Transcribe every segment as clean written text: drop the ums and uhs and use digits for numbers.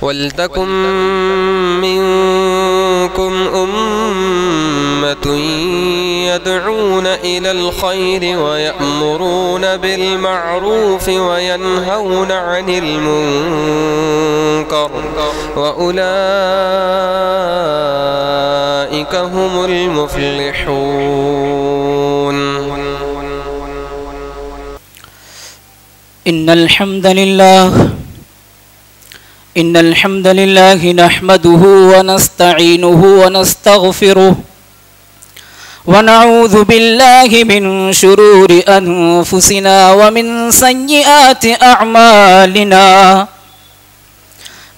وَلْتَكُن مِّنكُمْ أُمَّةٌ يَدْعُونَ إِلَى الْخَيْرِ وَيَأْمُرُونَ بِالْمَعْرُوفِ وَيَنْهَوْنَ عَنِ الْمُنكَرِ وَأُولَئِكَ هُمُ الْمُفْلِحُونَ. إن الحمد لله نحمده ونستعينه ونستغفره ونعوذ بالله من شرور أنفسنا ومن سيئات أعمالنا.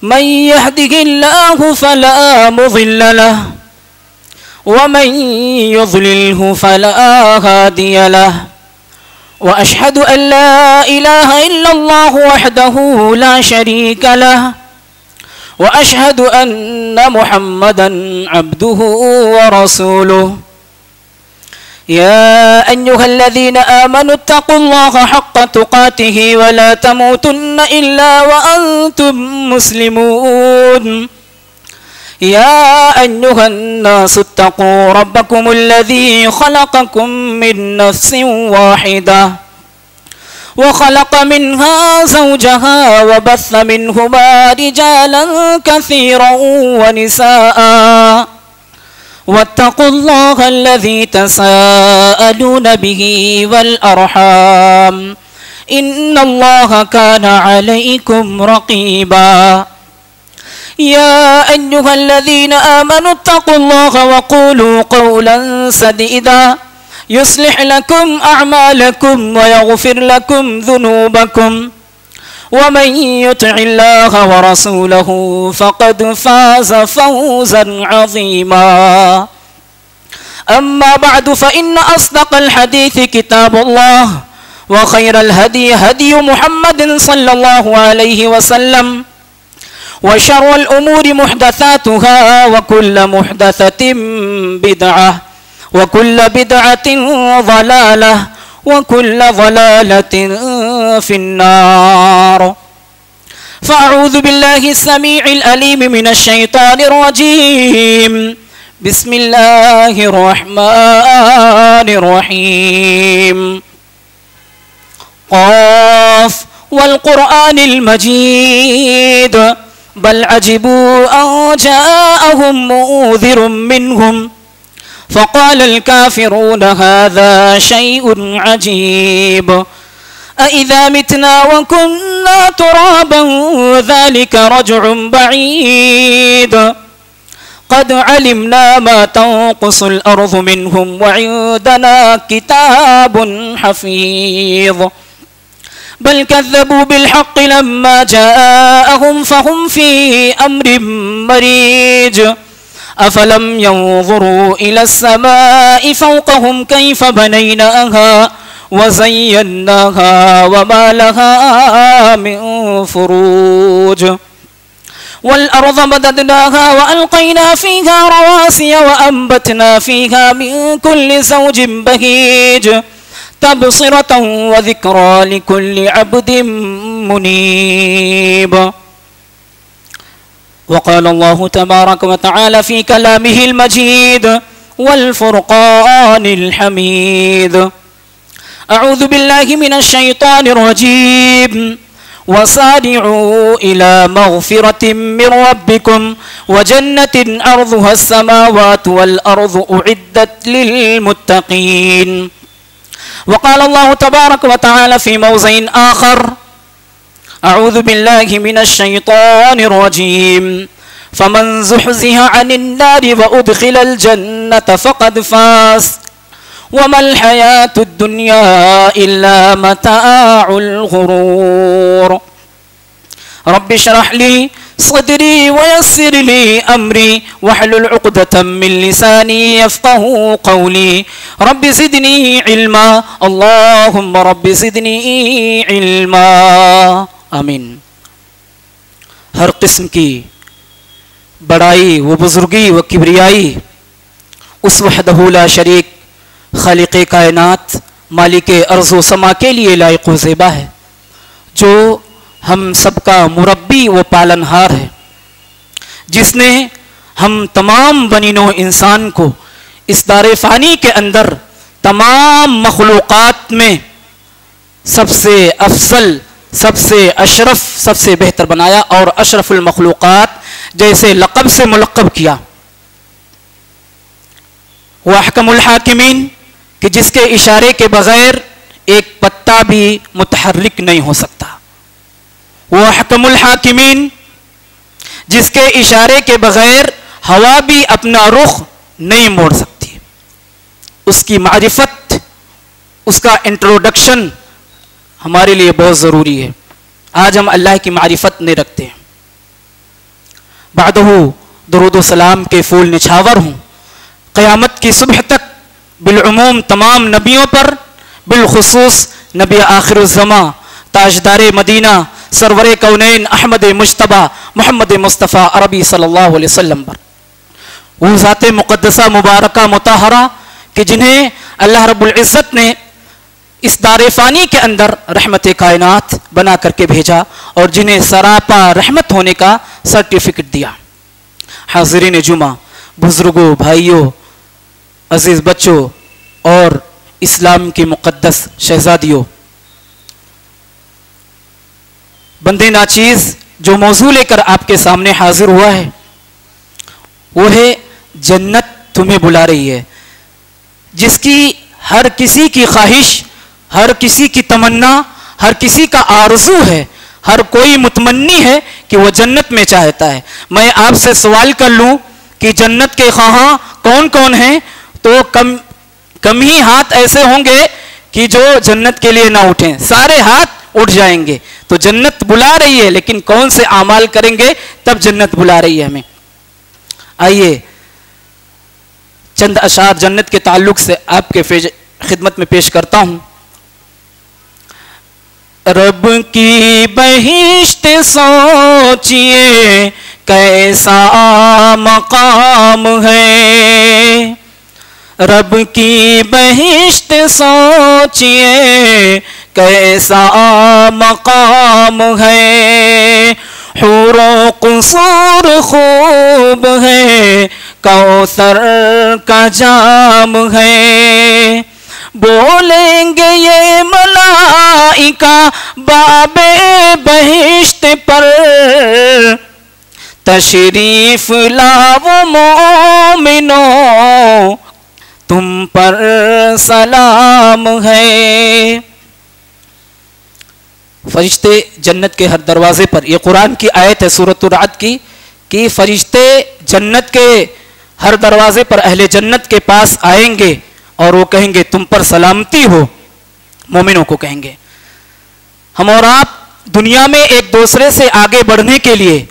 من يهده الله فلا مضل له ومن يضلله فلا هادي له. وأشهد أن لا إله إلا الله وحده لا شريك له وأشهد أن محمدا عبده ورسوله. يا أيها الذين آمنوا اتقوا الله حق تقاته ولا تموتن إلا وأنتم مسلمون. يا أيها الناس اتقوا ربكم الذي خلقكم من نفس واحدة وخلق منها زوجها وبث منهما رجالا كثيرا ونساء واتقوا الله الذي تساءلون به والأرحام إن الله كان عليكم رقيبا. يا أيها الذين آمنوا اتقوا الله وقولوا قولا سديدا يصلح لكم أعمالكم ويغفر لكم ذنوبكم ومن يطع الله ورسوله فقد فاز فوزا عظيما. أما بعد فإن أصدق الحديث كتاب الله وخير الهدي هدي محمد صلى الله عليه وسلم وشر الأمور محدثاتها وكل محدثة بدعة وكل بدعة ضلالة وكل ضلالة في النار. فأعوذ بالله السميع الأليم من الشيطان الرجيم. بسم الله الرحمن الرحيم. قاف والقرآن المجيد بل عجبوا أن جاءهم منذر منهم فقال الكافرون هذا شيء عجيب. أإذا متنا وكنا ترابا ذلك رجع بعيد. قد علمنا ما تنقص الأرض منهم وعندنا كتاب حفيظ. بل كذبوا بالحق لما جاءهم فهم في أمر مريج. أفلم ينظروا إلى السماء فوقهم كيف بنيناها وزيناها وما لها من فروج. والأرض مددناها وألقينا فيها رواسي وأنبتنا فيها من كل زوج بهيج تبصرة وذكرى لكل عبد منيب. وقال الله تبارك وتعالى في كلامه المجيد والفرقان الحميد. أعوذ بالله من الشيطان الرجيم. وسارعوا إلى مغفرة من ربكم وجنة أرضها السماوات والأرض أعدت للمتقين. وقال الله تبارك وتعالى في موضع آخر. أعوذ بالله من الشيطان الرجيم. فمن زحزح عن النار وأدخل الجنة فقد فاز وما الحياة الدنيا إلا متاع الغرور. رب اشرح لي صدري ويسر لي أمري واحلل عقدة من لساني يفقه قولي. رب زدني علما اللهم رب زدني علما. آمین. ہر قسم کی بڑائی و بزرگی و کبریائی اس وحدہ لا شریک خالق کائنات مالک ارض و سما کے لیے لائق و زیبا ہے، جو ہم سب کا مربی و پالنہار ہے. جس نے ہم تمام بنی نوع انسان کو اس دار فانی کے اندر تمام مخلوقات میں سب سے افضل، سب سے اشرف، سب سے بہتر بنایا اور اشرف المخلوقات جیسے لقب سے ملقب کیا. وہ احکم الحاکمین کہ جس کے اشارے کے بغیر ایک پتا بھی متحرک نہیں ہو سکتا. وہ احکم الحاکمین جس کے اشارے کے بغیر ہوا بھی اپنا رخ نہیں موڑ سکتی. اس کی معرفت، اس کا انٹروڈکشن ہمارے لیے بہت ضروری ہے. آج ہم اللہ کی معرفت نہیں رکھتے ہیں. بعدہ درود و سلام کے پھول نچھاور ہوں قیامت کی صبح تک بالعموم تمام نبیوں پر، بالخصوص نبی آخر الزماں تاجدار مدینہ سرور کونین احمد مجتبی محمد مصطفیٰ عربی صلی اللہ علیہ وسلم پر، وہ ذات مقدسہ مبارکہ مطہرہ کہ جنہیں اللہ رب العزت نے اس دار فانی کے اندر رحمت کائنات بنا کر کے بھیجا اور جنہیں سراپا رحمت ہونے کا سرٹیفکیٹ دیا. حاضرین جمعہ، بزرگوں، بھائیوں، عزیز بچوں اور اسلام کی مقدس شہزادیوں، بندے ناچیز جو موضوع لے کر آپ کے سامنے حاضر ہوا ہے وہ ہے جنت تمہیں بلا رہی ہے، جس کی ہر کسی کی خواہش، ہر کسی کی تمنا، ہر کسی کا آرزو ہے، ہر کوئی متمنی ہے کہ وہ جنت میں چاہتا ہے. میں آپ سے سوال کر لوں کہ جنت کے خواہاں کون کون ہیں تو کم ہی ہاتھ ایسے ہوں گے کہ جو جنت کے لیے نہ اٹھیں، سارے ہاتھ اٹھ جائیں گے. تو جنت بلا رہی ہے، لیکن کون سے اعمال کریں گے تب جنت بلا رہی ہے ہمیں. آئیے چند اشعار جنت کے تعلق سے آپ کے خدمت میں پیش کرتا ہوں. رب کی بہشت سوچئے کیسا مقام ہے، رب کی بہشت سوچئے کیسا مقام ہے، حور و قصور خوب ہے، کوثر کا جام ہے، بولیں گے یہ ملائکہ باب بہشت پر، تشریف لاؤ مومنو تم پر سلام ہے. فرشتے جنت کے ہر دروازے پر، یہ قرآن کی آیت ہے سورۃ الرعد کی کہ فرشتے جنت کے ہر دروازے پر اہل جنت کے پاس آئیں گے اور وہ کہیں گے تم پر سلامتی ہو. مومنوں کو کہیں گے. ہم اور آپ دنیا میں ایک دوسرے سے آگے بڑھنے کے لیے،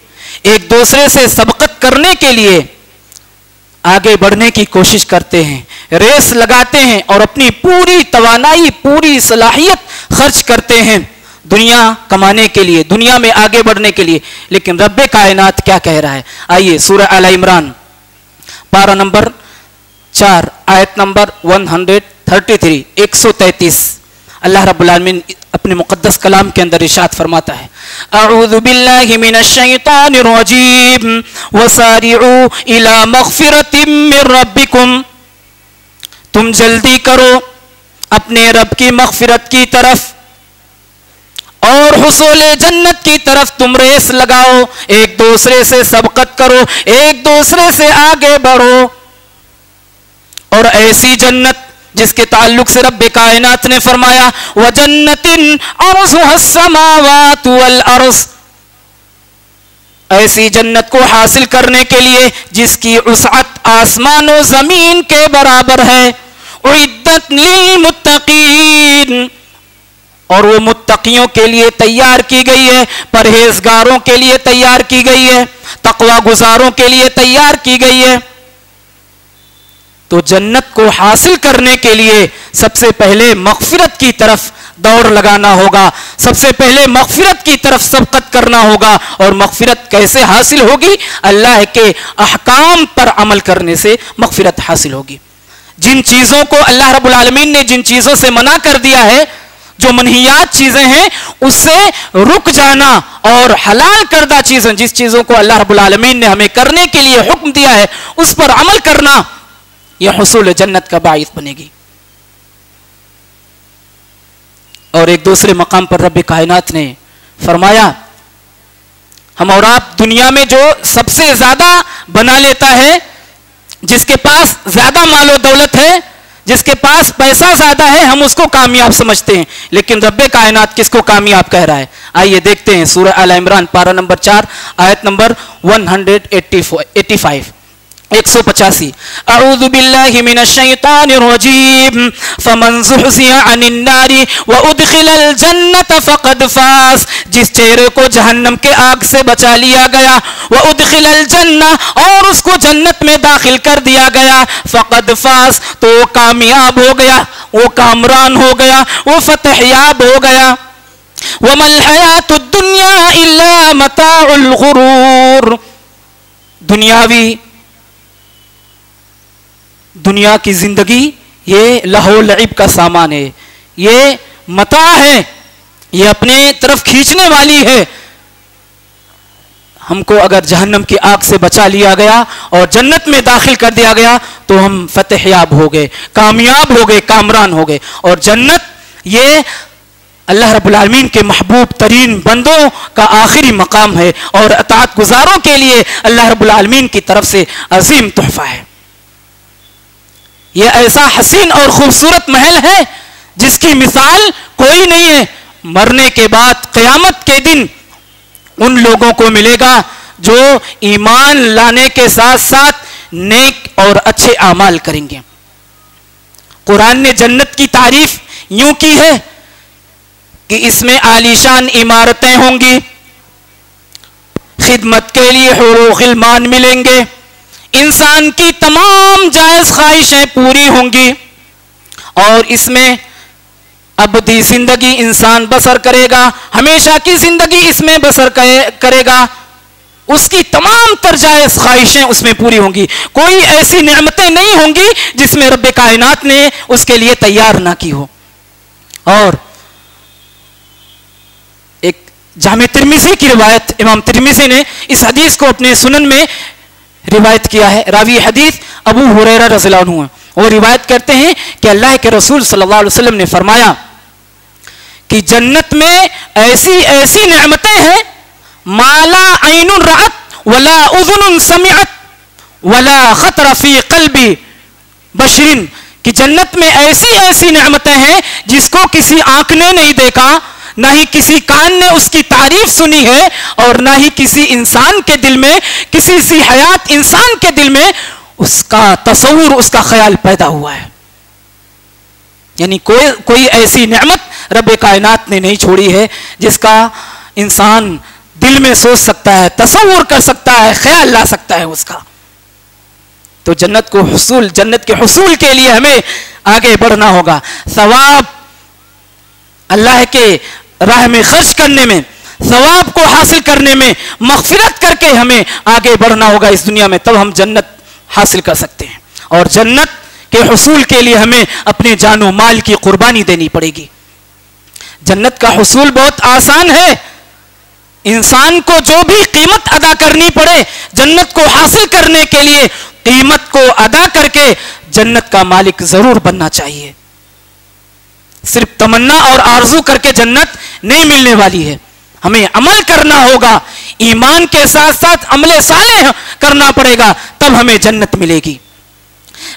ایک دوسرے سے سبقت کرنے کے لیے آگے بڑھنے کی کوشش کرتے ہیں، ریس لگاتے ہیں اور اپنی پوری توانائی، پوری صلاحیت خرچ کرتے ہیں دنیا کمانے کے لیے، دنیا میں آگے بڑھنے کے لیے. لیکن رب کائنات کیا کہہ رہا ہے؟ آئیے سورہ آل عمران پارہ نمبر 4 آیت نمبر 133 133 اللہ رب العالمین اپنے مقدس کلام کے اندر ارشاد فرماتا ہے: اعوذ باللہ من الشیطان الرجیم وسارعوا الی مغفرۃ من ربکم، تم جلدی کرو اپنے رب کی مغفرت کی طرف اور حصول جنت کی طرف تم ریس لگاؤ، ایک دوسرے سے سبقت کرو، ایک دوسرے سے آگے بڑھو. اور ایسی جنت جس کے تعلق سے رب کائنات نے فرمایا وَجَنَّةٍ عَرْضُهَا السَّمَاوَاتُ وَالْأَرْضُ، ایسی جنت کو حاصل کرنے کے لیے جس کی وسعت آسمان و زمین کے برابر ہے. اعدت للمتقین، اور وہ متقیوں کے لیے تیار کی گئی ہے، پرہیزگاروں کے لیے تیار کی گئی ہے، تقوی گزاروں کے لیے تیار کی گئی ہے. تو جنت کو حاصل کرنے کے لیے سب سے پہلے مغفرت کی طرف دوڑ لگانا ہوگا، سب سے پہلے مغفرت کی طرف سبقت کرنا ہوگا. اور مغفرت کیسے حاصل ہوگی؟ اللہ کے احکام پر عمل کرنے سے مغفرت حاصل ہوگی. جن چیزوں کو اللہ رب العالمین نے جن چیزوں سے منع کر دیا ہے جو منہیات چیزیں ہیں اس سے رک جانا اور حلال کردہ چیزیں جس چیزوں کو اللہ رب العالمین نے ہمیں کرنے کے لیے حکم دیا ہے اس پر عمل کرنا یہ حصول جنت کا باعث بنے گی. اور ایک دوسرے مقام پر رب کائنات نے فرمایا ہم اور آپ دنیا میں جو سب سے زیادہ بنا لیتا ہے, جس کے پاس زیادہ مال و دولت ہے, جس کے پاس پیسہ زیادہ ہے, ہم اس کو کامیاب سمجھتے ہیں, لیکن رب کائنات کس کو کامیاب کہہ رہا ہے؟ آئیے دیکھتے ہیں سورہ آل عمران پارہ نمبر 4 آیت نمبر 185 185. اعوذ باللہ من الشیطان الرجیم فمن زحزح عن النار وادخل الجنت فقد فاز. جس چہرے کو جہنم کے آگ سے بچا لیا گیا, وادخل الجنہ اور اس کو جنت میں داخل کر دیا گیا, فقد فاز تو وہ کامیاب ہو گیا, وہ کامران ہو گیا, وہ فتح یاب ہو گیا. وما الحیات الدنیا الا متاع الغرور. دنیا کی زندگی یہ لہو لعب کا سامان ہے, یہ متاع ہے, یہ اپنے طرف کھینچنے والی ہے. ہم کو اگر جہنم کی آگ سے بچا لیا گیا اور جنت میں داخل کر دیا گیا تو ہم فتح یاب ہو گئے, کامیاب ہو گئے, کامران ہو گئے. اور جنت یہ اللہ رب العالمین کے محبوب ترین بندوں کا آخری مقام ہے اور اطاعت گزاروں کے لیے اللہ رب العالمین کی طرف سے عظیم تحفہ ہے. یہ ایسا حسین اور خوبصورت محل ہے جس کی مثال کوئی نہیں ہے. مرنے کے بعد قیامت کے دن ان لوگوں کو ملے گا جو ایمان لانے کے ساتھ ساتھ نیک اور اچھے اعمال کریں گے. قرآن نے جنت کی تعریف یوں کی ہے کہ اس میں عالیشان عمارتیں ہوں گی, خدمت کے لیے حور و غلمان ملیں گے, انسان کی تمام جائز خواہشیں پوری ہوں گی, اور اس میں ابدی زندگی انسان بسر کرے گا, ہمیشہ کی زندگی اس میں بسر کرے گا. اس کی تمام تر جائز خواہشیں اس میں پوری ہوں گی. کوئی ایسی نعمتیں نہیں ہوں گی جس میں رب کائنات نے اس کے لیے تیار نہ کی ہو. اور ایک جامع ترمذی کی روایت, امام ترمذی نے اس حدیث کو اپنے سنن میں روایت کیا ہے. راوی حدیث ابو ہریرہ رضی اللہ عنہ, وہ روایت کرتے ہیں کہ اللہ کے رسول صلی اللہ علیہ وسلم نے فرمایا کہ جنت میں ایسی ایسی نعمتیں ہیں ما لا عین رأت ولا اذن سمعت ولا خطر فی قلب بشر, کہ جنت میں ایسی ایسی نعمتیں ہیں جس کو کسی آنکھ نے نہیں دیکھا, نہ ہی کسی کان نے اس کی تعریف سنی ہے, اور نہ ہی کسی انسان کے دل میں, کسی سی حیات انسان کے دل میں اس کا تصور, اس کا خیال پیدا ہوا ہے. یعنی کوئی ایسی نعمت رب کائنات نے نہیں چھوڑی ہے جس کا انسان دل میں سوچ سکتا ہے, تصور کر سکتا ہے, خیال لا سکتا ہے اس کا. تو جنت کے حصول کے لیے ہمیں آگے بڑھنا ہوگا. ثواب اللہ کے راہ میں خرچ کرنے میں, ثواب کو حاصل کرنے میں, مغفرت کر کے ہمیں آگے بڑھنا ہوگا اس دنیا میں, تب ہم جنت حاصل کر سکتے ہیں. اور جنت کے حصول کے لیے ہمیں اپنے جان و مال کی قربانی دینی پڑے گی. جنت کا حصول بہت آسان ہے. انسان کو جو بھی قیمت ادا کرنی پڑے جنت کو حاصل کرنے کے لیے, قیمت کو ادا کر کے جنت کا مالک ضرور بننا چاہیے. صرف تمنا اور آرزو کر کے جنت نہیں ملنے والی ہے. ہمیں عمل کرنا ہوگا, ایمان کے ساتھ ساتھ عمل صالح کرنا پڑے گا, تب ہمیں جنت ملے گی.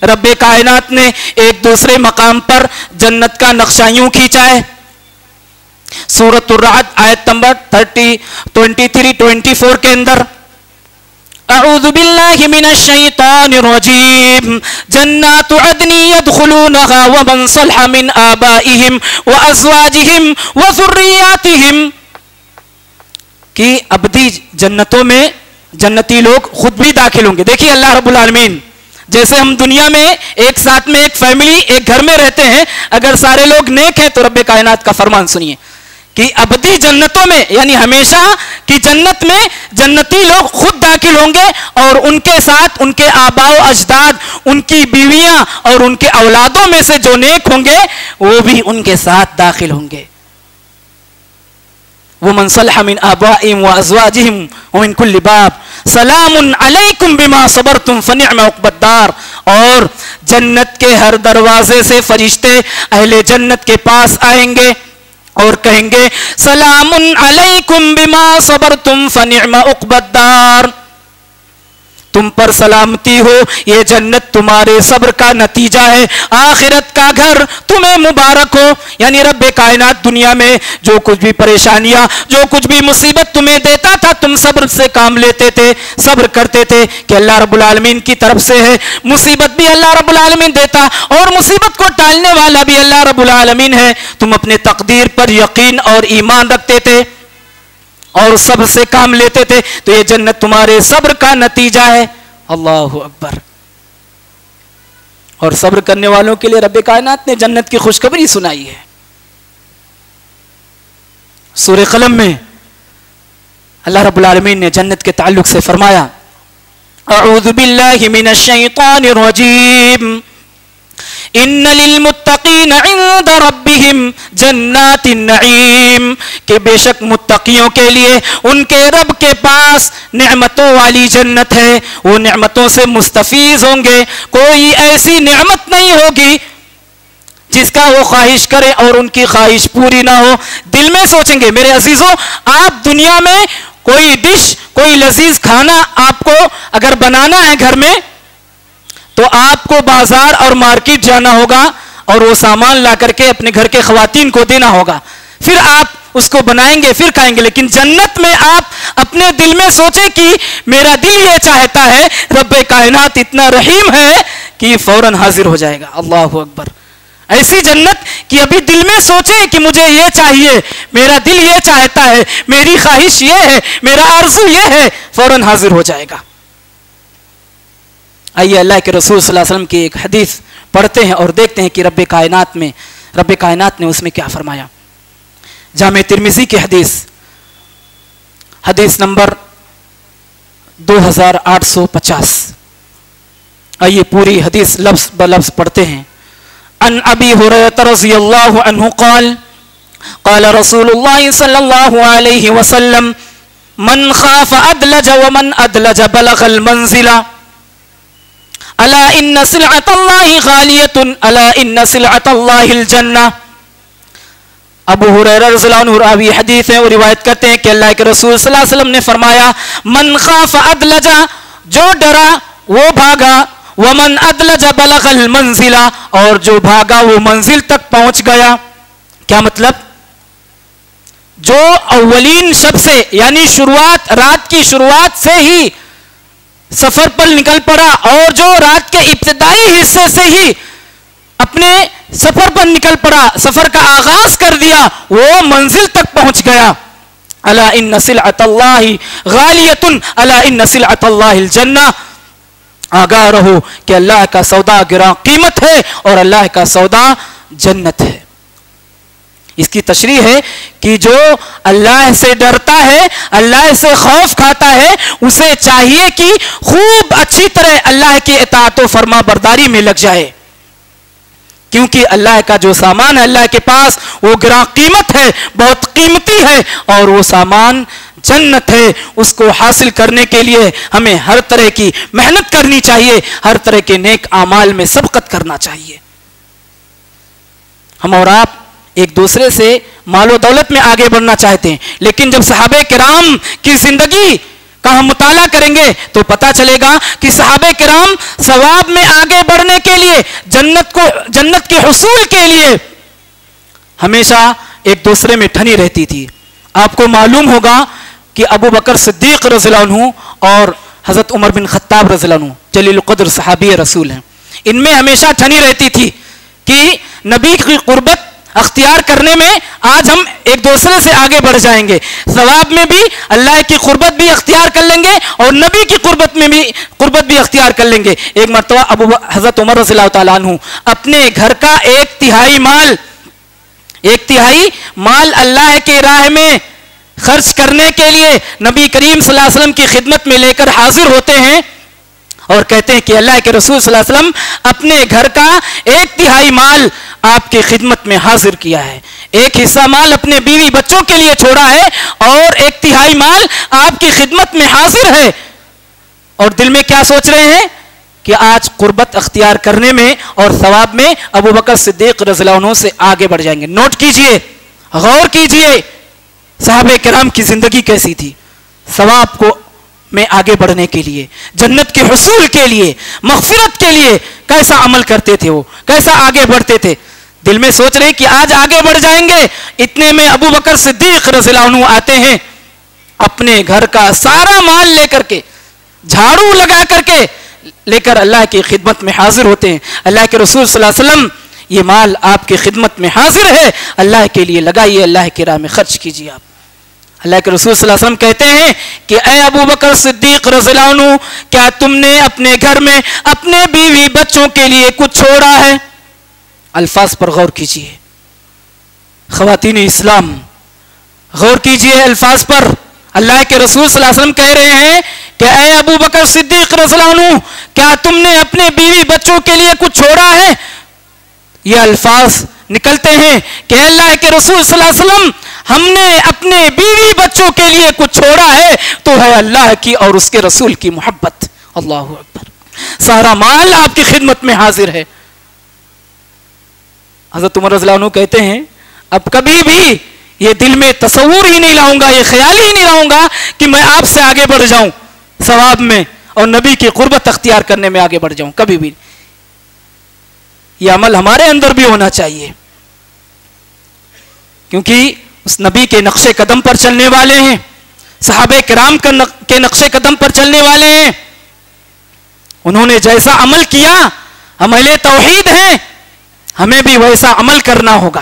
رب کائنات نے ایک دوسرے مقام پر جنت کا نقشہ یوں کھینچا ہے. سورۃ الرعد آیت نمبر 23-24 کے اندر, اعوذ باللہ من الشیطان الرجیم جنات عدن يدخلونها ومن صلح من آبائهم وازواجهم وذریاتهم, کہ ابدی جنتوں میں جنتی لوگ خود بھی داخل ہوں گے. دیکھیے اللہ رب العالمین, جیسے ہم دنیا میں ایک ساتھ میں ایک فیملی ایک گھر میں رہتے ہیں, اگر سارے لوگ نیک ہیں تو رب کائنات کا فرمان سنیے کہ ابدی جنتوں میں یعنی ہمیشہ کی جنت میں جنتی لوگ خود داخل ہوں گے, اور ان کے ساتھ ان کے آباء و اجداد, ان کی بیویاں اور ان کے اولادوں میں سے جو نیک ہوں گے وہ بھی ان کے ساتھ داخل ہوں گے. ومن صلح من آبائهم وأزواجهم ومن كل باب سلام علیکم بما صبرتم فنعم عقبی الدار. اور جنت کے ہر دروازے سے فرشتے اہل جنت کے پاس آئیں گے اور کہیں گے سلام علیکم بما صبرتم فنعم عقبی الدار. تم پر سلامتی ہو، یہ جنت تمہارے صبر کا نتیجہ ہے، آخرت کا گھر تمہیں مبارک ہو. یعنی رب کائنات دنیا میں جو کچھ بھی پریشانیاں، جو کچھ بھی مصیبت تمہیں دیتا تھا، تم صبر سے کام لیتے تھے، صبر کرتے تھے کہ اللہ رب العالمین کی طرف سے ہے. مصیبت بھی اللہ رب العالمین دیتا اور مصیبت کو ٹالنے والا بھی اللہ رب العالمین ہے. تم اپنے تقدیر پر یقین اور ایمان رکھتے تھے اور صبر سے کام لیتے تھے، تو یہ جنت تمہارے صبر کا نتیجہ ہے. اللہ اکبر. اور صبر کرنے والوں کے لیے رب کائنات نے جنت کی خوشخبری سنائی ہے. سورہ قلم میں اللہ رب العالمین نے جنت کے تعلق سے فرمایا اعوذ باللہ من الشیطان الرجیم ان للمتقین عند ربهم جنات النعیم، کہ بے شک متقیوں کے لیے ان کے رب کے پاس نعمتوں والی جنت ہے، وہ نعمتوں سے مستفیض ہوں گے. کوئی ایسی نعمت نہیں ہوگی جس کا وہ خواہش کرے اور ان کی خواہش پوری نہ ہو. دل میں سوچیں گے میرے عزیزوں، آپ دنیا میں کوئی ڈش، کوئی لذیذ کھانا آپ کو اگر بنانا ہے گھر میں، تو آپ کو بازار اور مارکیٹ جانا ہوگا اور وہ سامان لا کر کے اپنے گھر کے خواتین کو دینا ہوگا، پھر آپ اس کو بنائیں گے، پھر کھائیں گے. لیکن جنت میں آپ اپنے دل میں سوچیں کہ میرا دل یہ چاہتا ہے، رب کائنات اتنا رحیم ہے کہ فوراً حاضر ہو جائے گا. اللہ اکبر. ایسی جنت کہ ابھی دل میں سوچیں کہ مجھے یہ چاہیے، میرا دل یہ چاہتا ہے، میری خواہش یہ ہے، میرا آرزو یہ ہے، فوراً حاضر ہو جائے گا. آئیے اللہ کے رسول صلی اللہ علیہ وسلم کی ایک حدیث پڑھتے ہیں اور دیکھتے ہیں کہ رب کائنات نے اس میں کیا فرمایا. جامع ترمذی کی حدیث نمبر 2850. آئیے پوری حدیث لفظ بلفظ پڑھتے ہیں. عن ابی ہریرہ رضی اللہ عنہ قال قال رسول اللہ صلی اللہ علیہ وسلم من خاف ادلج ومن ادلج بلغ المنزل الا ان سلعۃ اللہ غالیۃ الا ان سلعۃ اللہ الجنہ. ابو ہریرہ رضی اللہ عنہ راوی حدیث ہے، وہ روایت کرتے ہیں کہ اللہ کے رسول صلی اللہ علیہ وسلم نے فرمایا من خاف ادلج، جو ڈرا وہ بھاگا، ومن ادلج بلغ المنزل، اور جو بھاگا وہ منزل تک پہنچ گیا. کیا مطلب؟ جو اولین شب سے یعنی رات کی شروعات سے ہی سفر پر نکل پڑا اور جو رات کے ابتدائی حصے سے ہی اپنے سفر پر نکل پڑا، سفر کا آغاز کر دیا، وہ منزل تک پہنچ گیا. الا ان سلعۃ اللہ غالیۃ الا ان سلعۃ اللہ الجنہ. آگاہ رہو کہ اللہ کا سودا گراں قیمت ہے اور اللہ کا سودا جنت ہے. اس کی تشریح ہے کہ جو اللہ سے ڈرتا ہے، اللہ سے خوف کھاتا ہے، اسے چاہیے کہ خوب اچھی طرح اللہ کی اطاعت و فرما برداری میں لگ جائے، کیونکہ اللہ کا جو سامان ہے اللہ کے پاس وہ گراں قیمت ہے، بہت قیمتی ہے، اور وہ سامان جنت ہے. اس کو حاصل کرنے کے لیے ہمیں ہر طرح کی محنت کرنی چاہیے، ہر طرح کے نیک اعمال میں سبقت کرنا چاہیے. ہم اور آپ ایک دوسرے سے مال و دولت میں آگے بڑھنا چاہتے ہیں، لیکن جب صحابہ کرام کی زندگی کا ہم مطالعہ کریں گے تو پتا چلے گا کہ صحابہ کرام ثواب میں آگے بڑھنے کے لیے، جنت کے حصول کے لیے ہمیشہ ایک دوسرے میں ٹھنی رہتی تھی. آپ کو معلوم ہوگا کہ ابو بکر صدیق رضی اللہ عنہ اور حضرت عمر بن خطاب رضی اللہ عنہ جلیل القدر صحابی رسول ہیں، ان میں ہمیشہ ٹھنی رہتی تھی کہ نبی کی قربت اختیار کرنے میں آج ہم ایک دوسرے سے آگے بڑھ جائیں گے، ثواب میں بھی اللہ کی قربت بھی اختیار کر لیں گے اور نبی کی قربت بھی اختیار کر لیں گے. ایک مرتبہ حضرت عمر رضی اللہ تعالیٰ عنہ اپنے گھر کا ایک تہائی مال اللہ کی راہ میں خرچ کرنے کے لیے نبی کریم صلی اللہ علیہ وسلم کی خدمت میں لے کر حاضر ہوتے ہیں اور کہتے ہیں کہ اللہ کے رسول صلی اللہ علیہ وسلم اپنے گھر کا 1/3 مال آپ کی خدمت میں حاضر کیا ہے. ایک حصہ مال اپنے بیوی بچوں کے لیے چھوڑا ہے اور 1/3 مال آپ کی خدمت میں حاضر ہے، اور دل میں کیا سوچ رہے ہیں کہ آج قربت اختیار کرنے میں اور ثواب میں ابو بکر صدیق رضی اللہ عنہ سے آگے بڑھ جائیں گے۔ نوٹ کیجئے، غور کیجئے، صحابہ کرام کی زندگی کیسی تھی، ثواب کو میں آگے بڑھنے کے لیے، جنت کے حصول کے لیے، مغفرت کے لیے کیسا عمل کرتے تھے، وہ کیسا آگے بڑھتے تھے۔ دل میں سوچ رہے کہ آج آگے بڑھ جائیں گے، اتنے میں ابو بکر صدیق رضی اللہ عنہ آتے ہیں، اپنے گھر کا سارا مال لے کر کے، جھاڑو لگا کر کے لے کر اللہ کی خدمت میں حاضر ہوتے ہیں۔ اللہ کے رسول صلی اللہ علیہ وسلم، یہ مال آپ کی خدمت میں حاضر ہے، اللہ کے لیے لگائیے، اللہ کی راہ میں خرچ کیجیے۔ آپ اللہ کے رسول صلی اللہ علیہ وسلم کہتے ہیں کہ اے ابو بکر صدیق رضی اللہ عنہ، کیا تم نے اپنے گھر میں اپنے بیوی بچوں کے لیے کچھ چھوڑا ہے؟ الفاظ پر غور کیجیے، خواتین اسلام غور کیجیے الفاظ پر۔ اللہ کے رسول صلی اللہ علیہ وسلم کہہ رہے ہیں کہ اے ابو بکر صدیق رضی اللہ عنہ، کیا تم نے اپنے بیوی بچوں کے لیے کچھ چھوڑا ہے؟ یہ الفاظ نکلتے ہیں کہ اللہ کے رسول صلی اللہ علیہ وسلم، ہم نے اپنے بیوی بچوں کے لیے کچھ چھوڑا ہے تو ہے اللہ کی اور اس کے رسول کی محبت۔ اللہ اکبر، سارا مال آپ کی خدمت میں حاضر ہے۔ حضرت عمر رضی اللہ عنہ کہتے ہیں اب کبھی بھی یہ دل میں تصور ہی نہیں لاؤں گا، یہ خیال ہی نہیں لاؤں گا کہ میں آپ سے آگے بڑھ جاؤں ثواب میں اور نبی کی قربت اختیار کرنے میں آگے بڑھ جاؤں، کبھی بھی۔ یہ عمل ہمارے اندر بھی ہونا چاہیے، کیونکہ اس نبی کے نقش قدم پر چلنے والے ہیں، صحابہ کرام کے نقش قدم پر چلنے والے ہیں۔ انہوں نے جیسا عمل کیا، ہم اہل توحید ہیں، ہمیں بھی ویسا عمل کرنا ہوگا۔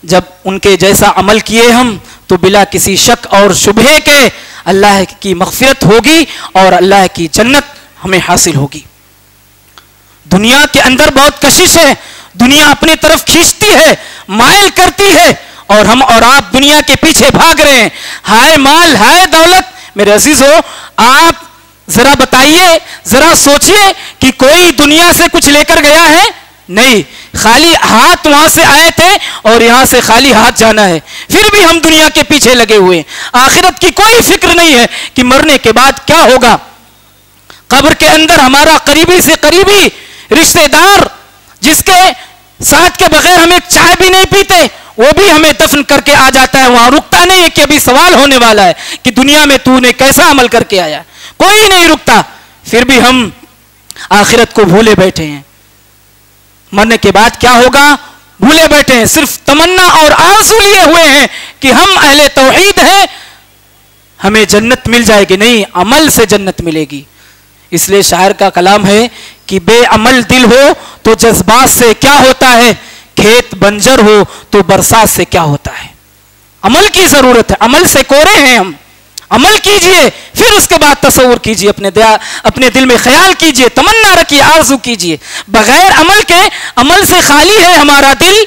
جب ان کے جیسا عمل کیے ہم تو بلا کسی شک اور شبہے کے اللہ کی مغفرت ہوگی اور اللہ کی جنت ہمیں حاصل ہوگی۔ دنیا کے اندر بہت کشش ہے، دنیا اپنی طرف کھینچتی ہے، مائل کرتی ہے، اور ہم اور آپ دنیا کے پیچھے بھاگ رہے ہیں۔ ہائے مال، ہائے دولت۔ میرے عزیزو، آپ ذرا بتائیے، ذرا سوچئے کہ کوئی دنیا سے کچھ لے کر گیا ہے؟ نہیں، خالی ہاتھ وہاں سے آئے تھے اور یہاں سے خالی ہاتھ جانا ہے، پھر بھی ہم دنیا کے پیچھے لگے ہوئے ہیں۔ آخرت کی کوئی فکر نہیں ہے کہ مرنے کے بعد کیا ہوگا۔ قبر کے اندر ہمارا قریبی سے قریبی رشتہ دار، جس کے ساتھ کے بغیر ہم ایک چائے بھی نہیں پیتے، وہ بھی ہمیں دفن کر کے آ جاتا ہے، وہاں رکتا نہیں ہے کہ ابھی سوال ہونے والا ہے کہ دنیا میں تو نے کیسا عمل کر کے آیا، کوئی نہیں رکتا۔ پھر بھی ہم آخرت کو بھولے بیٹھے ہیں، مرنے کے بعد کیا ہوگا بھولے بیٹھے ہیں، صرف تمنا اور آرزو لیے ہوئے ہیں کہ ہم اہل توحید ہیں، ہمیں جنت مل جائے گی۔ نہیں، عمل سے جنت ملے گی۔ اس لیے شاعر کا کلام ہے کہ بے عمل دل ہو تو جذبات سے کیا ہوتا ہے، کھیت بنجر ہو تو برسات سے کیا ہوتا ہے۔ عمل کی ضرورت ہے، عمل سے کورے ہیں ہم۔ عمل کیجئے، پھر اس کے بعد تصور کیجئے، اپنے دل میں خیال کیجئے، تمنا رکھیے، آرزو کیجئے۔ بغیر عمل کے، عمل سے خالی ہے ہمارا دل۔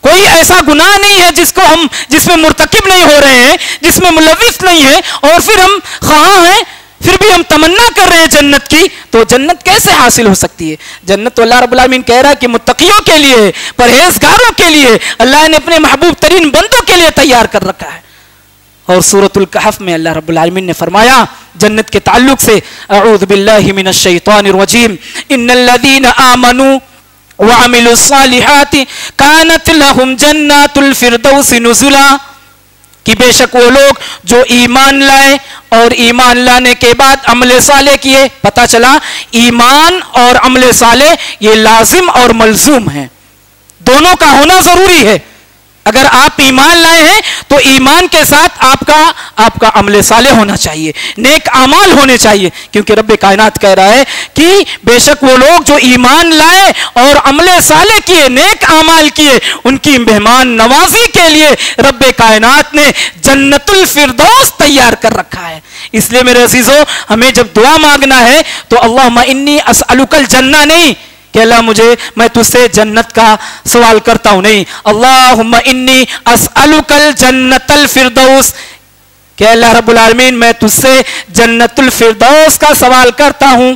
کوئی ایسا گناہ نہیں ہے جس میں مرتکب نہیں ہو رہے ہیں، جس میں ملوث نہیں ہے، اور پھر ہم خواہاں ہیں، پھر بھی ہم تمنا کر رہے ہیں جنت کی، تو جنت کیسے حاصل ہو سکتی ہے؟ جنت تو اللہ رب العالمین کہہ رہا ہے کہ متقیوں کے لیے، پرہیزگاروں کے لیے، اللہ نے اپنے محبوب ترین بندوں کے لیے تیار کر رکھا ہے۔ اور سورۃ الکہف میں اللہ رب العالمین نے فرمایا جنت کے تعلق سے، اعوذ باللہ من الشیطان الرجیم، ان الذین آمنوا وعملوا الصالحات کانت لهم جنات الفردوس نزلا، کہ بے شک وہ لوگ جو ایمان لائے اور ایمان لانے کے بعد عمل صالح کیے۔ پتہ چلا ایمان اور عمل صالح یہ لازم اور ملزوم ہیں، دونوں کا ہونا ضروری ہے۔ اگر آپ ایمان لائے ہیں تو ایمان کے ساتھ آپ کا عمل صالح ہونا چاہیے، نیک اعمال ہونے چاہیے، کیونکہ رب کائنات کہہ رہا ہے کہ بے شک وہ لوگ جو ایمان لائے اور عمل صالح کیے، نیک اعمال کیے، ان کی مہمان نوازی کے لیے رب کائنات نے جنت الفردوس تیار کر رکھا ہے۔ اس لیے میرے عزیزو، ہمیں جب دعا مانگنا ہے تو اللہم انی اسألک الجنہ نہیں کہ اللہ میں تجھ سے جنت کا سوال کرتا ہوں، نہیں، اللہم انی اسألک الجنت الفردوس، کہ اللہ رب العالمین میں تجھ سے جنت الفردوس کا سوال کرتا ہوں۔